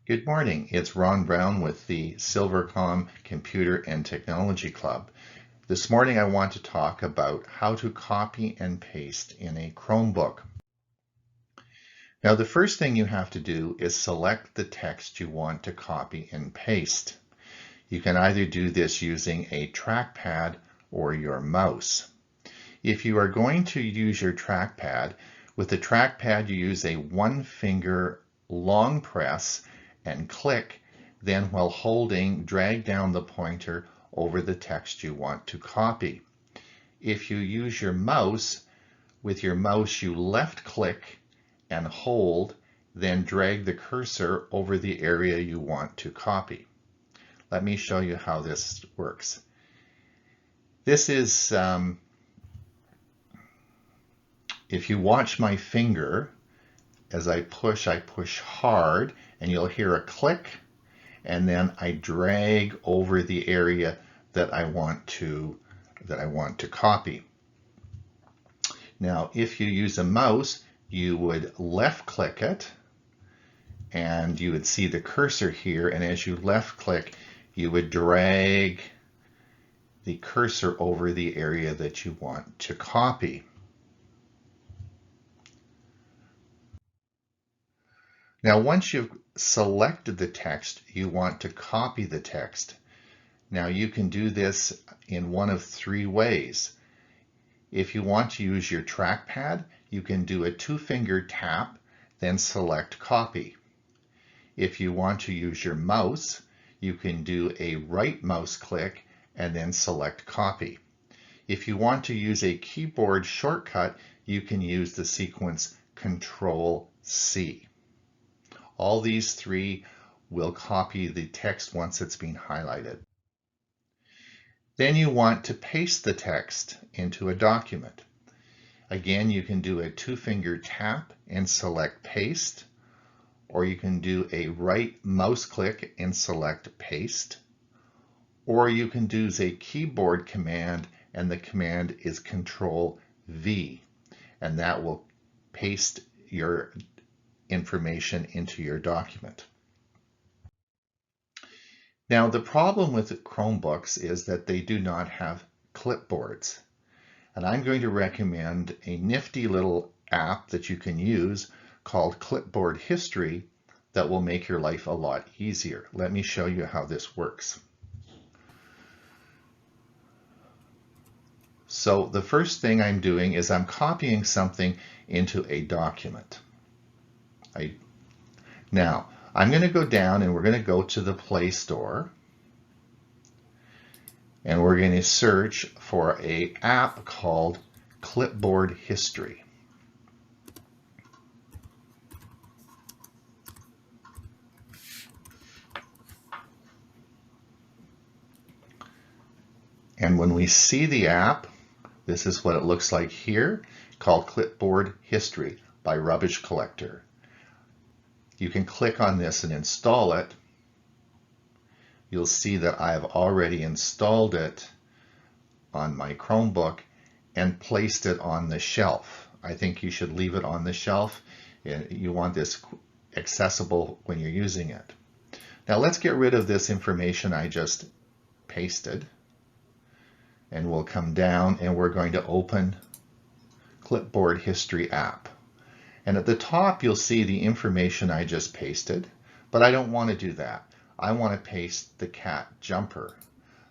Good morning. It's Ron Brown with the Silvercom Computer and Technology Club. This morning I want to talk about how to copy and paste in a Chromebook. Now the first thing you have to do is select the text you want to copy and paste. You can either do this using a trackpad or your mouse. If you are going to use your trackpad, with the trackpad you use a one-finger long press and click, then while holding, drag down the pointer over the text you want to copy. If you use your mouse, with your mouse you left click and hold, then drag the cursor over the area you want to copy. Let me show you how this works. This is, if you watch my finger, as I push hard, and you'll hear a click, and then I drag over the area that I want to copy. Now, if you use a mouse, you would left click it, and you would see the cursor here, and as you left click, you would drag the cursor over the area that you want to copy. Now, once you've selected the text, you want to copy the text. Now, you can do this in one of three ways. If you want to use your trackpad, you can do a two-finger tap, then select copy. If you want to use your mouse, you can do a right mouse click and then select copy. If you want to use a keyboard shortcut, you can use the sequence Control-C. All these three will copy the text once it's been highlighted. Then you want to paste the text into a document. Again, you can do a two-finger tap and select paste, or you can do a right mouse click and select paste, or you can do a keyboard command and the command is Control-V, and that will paste your information into your document. Now, the problem with Chromebooks is that they do not have clipboards. And I'm going to recommend a nifty little app that you can use called Clipboard History that will make your life a lot easier. Let me show you how this works. So the first thing I'm doing is I'm copying something into a document. Now, I'm going to go down and we're going to go to the Play Store and we're going to search for an app called Clipboard History. And when we see the app, this is what it looks like here, called Clipboard History by Rubbish Collector. You can click on this and install it. You'll see that I have already installed it on my Chromebook and placed it on the shelf. I think you should leave it on the shelf. You want this accessible when you're using it. Now let's get rid of this information I just pasted. And we'll come down and we're going to open Clipboard History app. And at the top you'll see the information I just pasted, but I don't want to do that. I want to paste the cat jumper.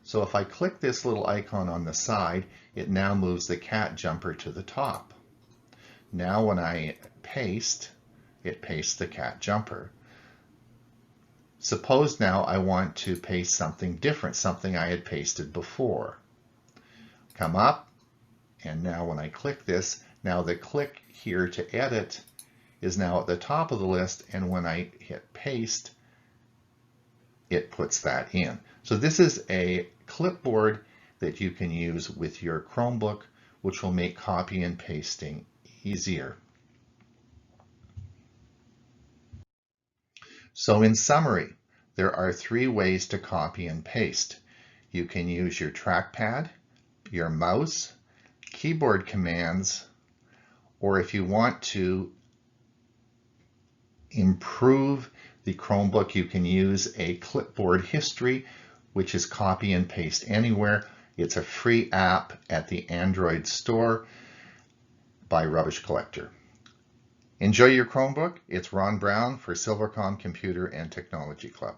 So if I click this little icon on the side, it now moves the cat jumper to the top. Now when I paste, it pastes the cat jumper. Suppose now I want to paste something different, something I had pasted before. Come up, and now when I click this, now the click here to edit is now at the top of the list, and when I hit paste, it puts that in. So this is a clipboard that you can use with your Chromebook, which will make copy and pasting easier. So in summary, there are three ways to copy and paste. You can use your trackpad, your mouse, keyboard commands, or if you want to improve the Chromebook, you can use a clipboard history, which is copy and paste anywhere. It's a free app at the Android store by Rubbish Collector. Enjoy your Chromebook. It's Ron Brown for Silvercom Computer and Technology Club.